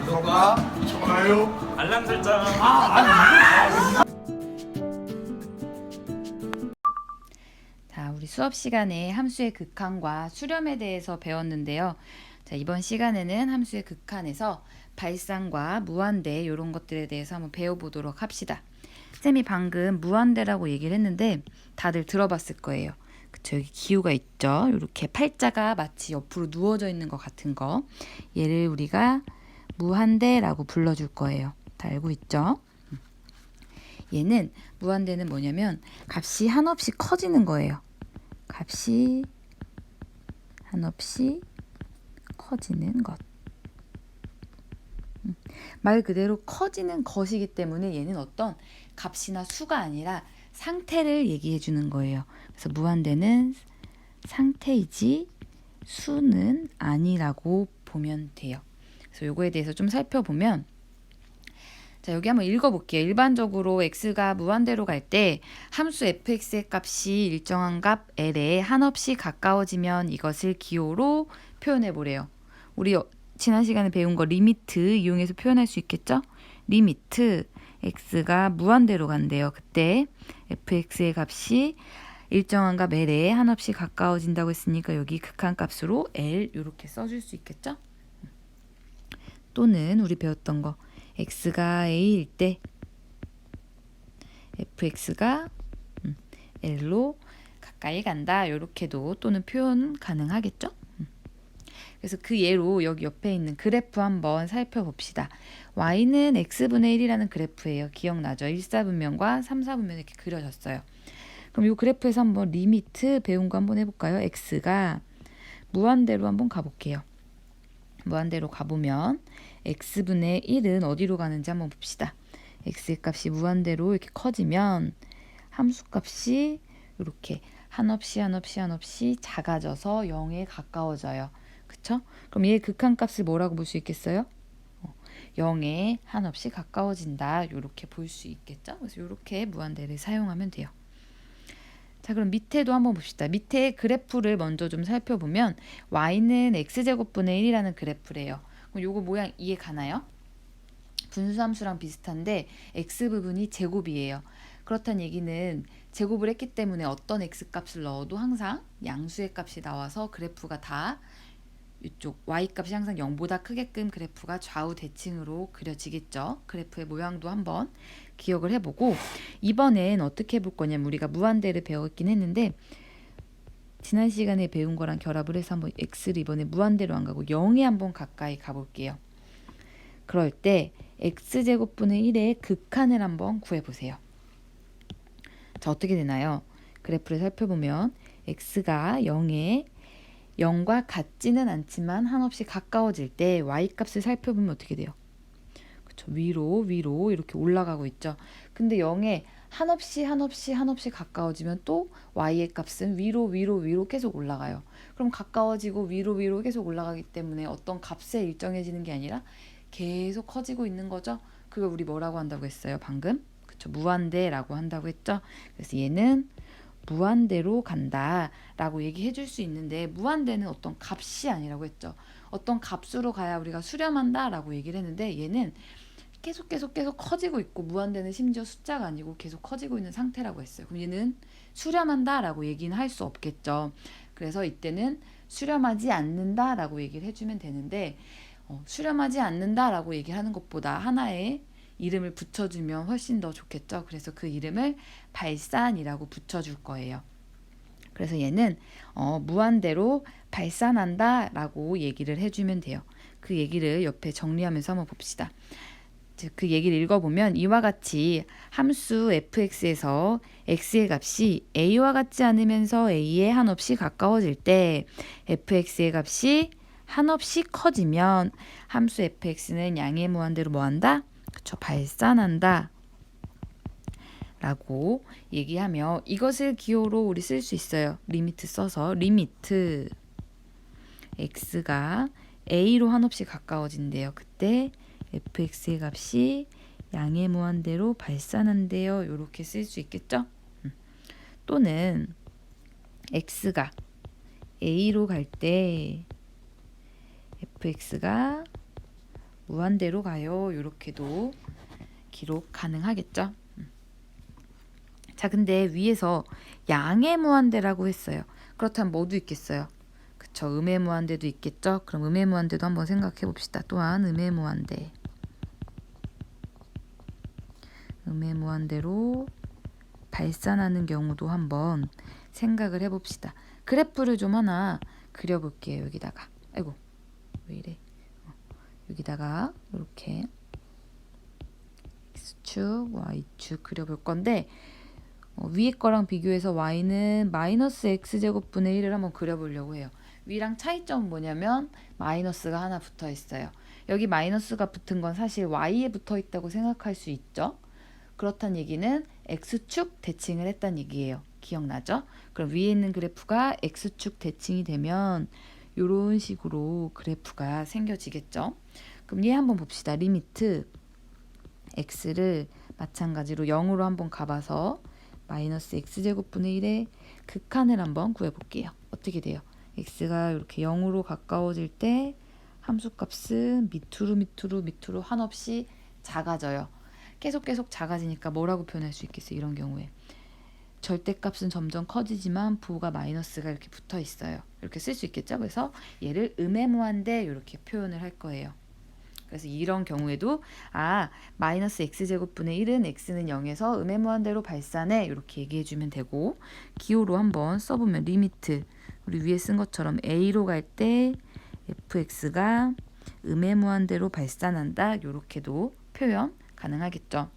구독과 좋아요. 알람 설정. 자, 우리 수업 시간에 함수의 극한과 수렴에 대해서 배웠는데요. 자, 이번 시간에는 함수의 극한에서 발산과 무한대 이런 것들에 대해서 한번 배워보도록 합시다. 쌤이 방금 무한대라고 얘기를 했는데 다들 들어봤을 거예요. 그쵸, 여기 기호가 있죠. 이렇게 팔자가 마치 옆으로 누워져 있는 것 같은 거. 얘를 우리가 무한대라고 불러줄 거예요. 다 알고 있죠? 얘는 무한대는 뭐냐면 값이 한없이 커지는 거예요. 값이 한없이 커지는 것. 말 그대로 커지는 것이기 때문에 얘는 어떤 값이나 수가 아니라 상태를 얘기해 주는 거예요. 그래서 무한대는 상태이지 수는 아니라고 보면 돼요. 그래서 요거에 대해서 좀 살펴보면, 자, 여기 한번 읽어볼게요. 일반적으로 x가 무한대로 갈 때 함수 fx의 값이 일정한 값 l에 한없이 가까워지면 이것을 기호로 표현해 보래요. 우리 지난 시간에 배운 거 리미트 이용해서 표현할 수 있겠죠? 리미트 x가 무한대로 간대요. 그때 fx의 값이 일정한 값 l에 한없이 가까워진다고 했으니까 여기 극한값으로 l 이렇게 써줄 수 있겠죠? 또는 우리 배웠던 거 x가 a일 때 fx가 l로 가까이 간다. 이렇게도 또는 표현 가능하겠죠? 그래서 그 예로 여기 옆에 있는 그래프 한번 살펴봅시다. y는 x분의 1이라는 그래프예요. 기억나죠? 1사분면과 3사분면 이렇게 그려졌어요. 그럼 이 그래프에서 한번 리미트 배운 거 한번 해볼까요? x가 무한대로 한번 가볼게요. 무한대로 가보면 x분의 1은 어디로 가는지 한번 봅시다. x의 값이 무한대로 이렇게 커지면 함수값이 이렇게 한없이 작아져서 0에 가까워져요. 그쵸? 그럼 얘의 극한값을 뭐라고 볼 수 있겠어요? 0에 한없이 가까워진다. 이렇게 볼 수 있겠죠? 그래서 이렇게 무한대를 사용하면 돼요. 자, 그럼 밑에도 한번 봅시다. 밑에 그래프를 먼저 좀 살펴보면 y는 x제곱분의 1이라는 그래프래요. 그럼 요거 모양 이해 가나요? 분수함수랑 비슷한데 x부분이 제곱이에요. 그렇다는 얘기는 제곱을 했기 때문에 어떤 x값을 넣어도 항상 양수의 값이 나와서 그래프가 다 이쪽 y값이 항상 0보다 크게끔 그래프가 좌우 대칭으로 그려지겠죠. 그래프의 모양도 한번 기억을 해보고, 이번엔 어떻게 해볼 거냐면 우리가 무한대를 배웠긴 했는데 지난 시간에 배운 거랑 결합을 해서 한번 x를 이번에 무한대로 안 가고 0에 한번 가까이 가볼게요. 그럴 때 x제곱분의 1의 극한을 한번 구해보세요. 자, 어떻게 되나요? 그래프를 살펴보면 x가 0과 같지는 않지만 한없이 가까워질 때 y값을 살펴보면 어떻게 돼요? 그쵸, 위로 이렇게 올라가고 있죠. 근데 0에 한없이 가까워지면 또 y의 값은 위로 계속 올라가요. 그럼 가까워지고 위로 계속 올라가기 때문에 어떤 값에 일정해지는 게 아니라 계속 커지고 있는 거죠. 그걸 우리 뭐라고 한다고 했어요? 방금? 그쵸, 무한대라고 한다고 했죠. 그래서 얘는 무한대로 간다 라고 얘기해 줄 수 있는데, 무한대는 어떤 값이 아니라고 했죠. 어떤 값으로 가야 우리가 수렴한다 라고 얘기를 했는데 얘는 계속 커지고 있고, 무한대는 심지어 숫자가 아니고 계속 커지고 있는 상태라고 했어요. 그럼 얘는 수렴한다 라고 얘기는 할 수 없겠죠. 그래서 이때는 수렴하지 않는다 라고 얘기를 해주면 되는데, 수렴하지 않는다 라고 얘기하는 것보다 하나의 이름을 붙여주면 훨씬 더 좋겠죠. 그래서 그 이름을 발산이라고 붙여줄 거예요. 그래서 얘는 무한대로 발산한다 라고 얘기를 해주면 돼요. 그 얘기를 옆에 정리하면서 한번 봅시다. 그 얘기를 읽어보면 이와 같이 함수 fx에서 x의 값이 a와 같지 않으면서 a에 한없이 가까워질 때 fx의 값이 한없이 커지면 함수 fx는 양의 무한대로 뭐한다? 그쵸, 발산한다 라고 얘기하며 이것을 기호로 우리 쓸 수 있어요. 리미트 써서 리미트 x가 a로 한없이 가까워진대요. 그때 fx의 값이 양의 무한대로 발산한대요. 이렇게 쓸 수 있겠죠? 또는 x가 a로 갈 때 fx가 무한대로 가요. 이렇게도 기록 가능하겠죠. 자, 근데 위에서 양의 무한대라고 했어요. 그렇다면 뭐도 있겠어요? 그쵸, 음의 무한대도 있겠죠. 그럼 음의 무한대도 한번 생각해 봅시다. 또한 음의 무한대. 음의 무한대로 발산하는 경우도 한번 생각을 해봅시다. 그래프를 좀 하나 그려볼게요. 여기다가. 아이고, 왜 이래? 여기다가 이렇게 x축, y축 그려볼 건데 위에 거랑 비교해서 y는 마이너스 x제곱분의 1을 한번 그려보려고 해요. 위랑 차이점은 뭐냐면 마이너스가 하나 붙어 있어요. 여기 마이너스가 붙은 건 사실 y에 붙어 있다고 생각할 수 있죠. 그렇다는 얘기는 x축 대칭을 했다는 얘기예요. 기억나죠? 그럼 위에 있는 그래프가 x축 대칭이 되면 이런 식으로 그래프가 생겨지겠죠. 그럼 얘 한번 봅시다. 리미트 x를 마찬가지로 0으로 한번 가봐서 마이너스 x제곱분의 1의 극한을 한번 구해볼게요. 어떻게 돼요? x가 이렇게 0으로 가까워질 때 함수값은 밑으로 한없이 작아져요. 계속 작아지니까 뭐라고 표현할 수 있겠어요? 이런 경우에 절대값은 점점 커지지만 부호가 마이너스가 이렇게 붙어 있어요. 이렇게 쓸 수 있겠죠? 그래서 얘를 음의 무한대 이렇게 표현을 할 거예요. 그래서 이런 경우에도 마이너스 x제곱분의 1은 x는 0에서 음의 무한대로 발산해 이렇게 얘기해주면 되고, 기호로 한번 써보면 리미트 우리 위에 쓴 것처럼 a로 갈 때 fx가 음의 무한대로 발산한다 이렇게도 표현 가능하겠죠.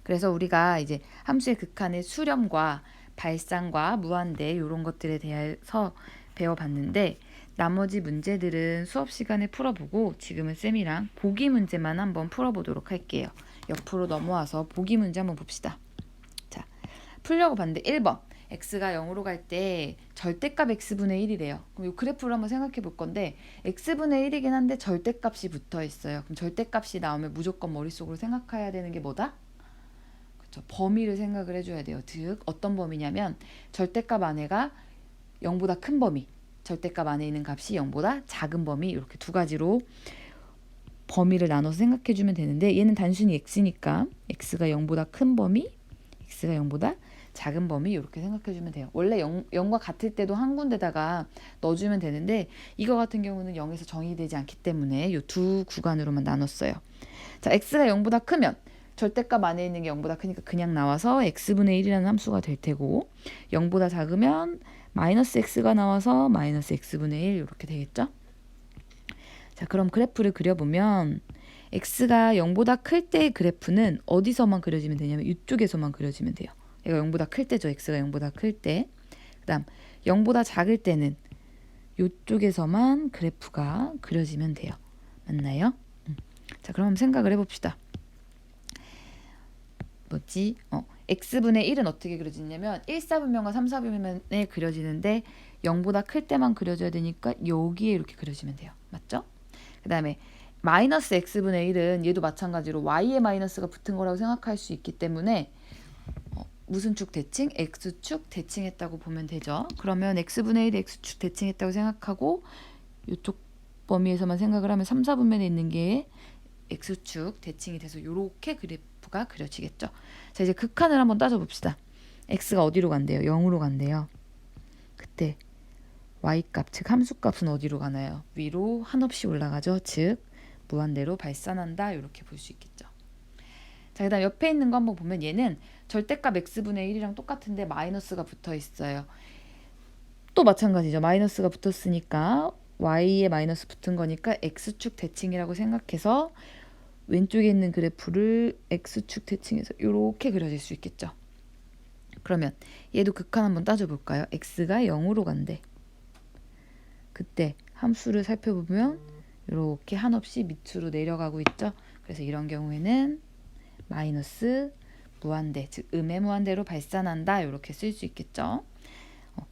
그래서 우리가 이제 함수의 극한의 수렴과 발산과 무한대 이런 것들에 대해서 배워봤는데, 나머지 문제들은 수업 시간에 풀어보고 지금은 쌤이랑 보기 문제만 한번 풀어보도록 할게요. 옆으로 넘어와서 보기 문제 한번 봅시다. 자, 풀려고 봤는데 1번 x가 0으로 갈 때 절대값 x분의 1이래요. 그럼 이 그래프를 한번 생각해 볼 건데 x분의 1이긴 한데 절대값이 붙어 있어요. 그럼 절대값이 나오면 무조건 머릿속으로 생각해야 되는 게 뭐다? 그렇죠. 범위를 생각을 해줘야 돼요. 즉 어떤 범위냐면 절대값 안에가 0보다 큰 범위, 절대값 안에 있는 값이 0보다 작은 범위, 이렇게 두 가지로 범위를 나눠서 생각해주면 되는데, 얘는 단순히 x니까 x가 0보다 큰 범위, x가 0보다 작은 범위 이렇게 생각해주면 돼요. 원래 0과 같을 때도 한 군데다가 넣어주면 되는데 이거 같은 경우는 0에서 정의되지 않기 때문에 이 두 구간으로만 나눴어요. 자, x가 0보다 크면 절대값 안에 있는 게 0보다 크니까 그냥 나와서 x분의 1이라는 함수가 될 테고, 0보다 작으면 마이너스 x가 나와서 마이너스 x분의 1 이렇게 되겠죠. 자, 그럼 그래프를 그려보면 x가 0보다 클 때의 그래프는 어디서만 그려지면 되냐면 이쪽에서만 그려지면 돼요. 얘가 0보다 클 때죠. x가 0보다 클 때. 그 다음 0보다 작을 때는 이쪽에서만 그래프가 그려지면 돼요. 맞나요? 자, 그럼 한번 생각을 해봅시다. x분의 1은 어떻게 그려지냐면 1사분면과 3사분면에 그려지는데 0보다 클 때만 그려져야 되니까 여기에 이렇게 그려지면 돼요. 맞죠? 그 다음에 마이너스 x분의 1은 얘도 마찬가지로 y에 마이너스가 붙은 거라고 생각할 수 있기 때문에 무슨 축 대칭? x축 대칭했다고 보면 되죠. 그러면 x분의 1이 x축 대칭했다고 생각하고 이쪽 범위에서만 생각을 하면 3, 4분면에 있는 게 x축 대칭이 돼서 이렇게 그래프가 그려지겠죠. 자, 이제 극한을 한번 따져봅시다. x가 어디로 간대요? 0으로 간대요. 그때 y값, 즉 함수값은 어디로 가나요? 위로 한없이 올라가죠. 즉 무한대로 발산한다 이렇게 볼 수 있겠죠. 자, 그 다음 옆에 있는 거 한번 보면 얘는 절대값 x분의 1이랑 똑같은데 마이너스가 붙어 있어요. 또 마찬가지죠. 마이너스가 붙었으니까 y에 마이너스 붙은 거니까 x축 대칭이라고 생각해서 왼쪽에 있는 그래프를 x축 대칭해서 이렇게 그려질 수 있겠죠. 그러면 얘도 극한 한번 따져볼까요? x가 0으로 간대. 그때 함수를 살펴보면 이렇게 한없이 밑으로 내려가고 있죠. 그래서 이런 경우에는 마이너스 무한대, 즉 음의 무한대로 발산한다 이렇게 쓸 수 있겠죠.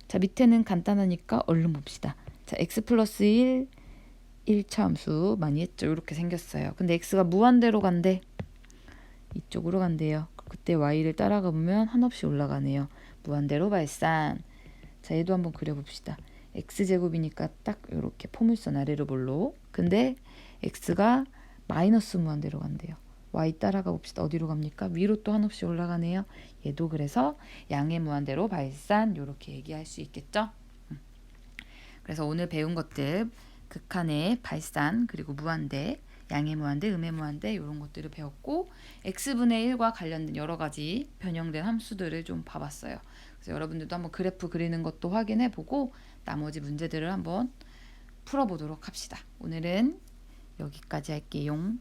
자, 밑에는 간단하니까 얼른 봅시다. 자, x 플러스 1 1차 함수 많이 했죠. 이렇게 생겼어요. 근데 x가 무한대로 간대. 이쪽으로 간대요. 그때 y를 따라가 보면 한없이 올라가네요. 무한대로 발산. 자, 얘도 한번 그려봅시다. x제곱이니까 딱 이렇게 포물선 아래로 볼로. 근데 x가 마이너스 무한대로 간대요. y 따라가 봅시다. 어디로 갑니까? 위로 또 한없이 올라가네요. 얘도 그래서 양의 무한대로 발산 이렇게 얘기할 수 있겠죠. 그래서 오늘 배운 것들 극한의 발산 그리고 무한대, 양의 무한대, 음의 무한대 이런 것들을 배웠고 x분의 1과 관련된 여러 가지 변형된 함수들을 좀 봐봤어요. 그래서 여러분들도 한번 그래프 그리는 것도 확인해보고 나머지 문제들을 한번 풀어보도록 합시다. 오늘은 여기까지 할게요.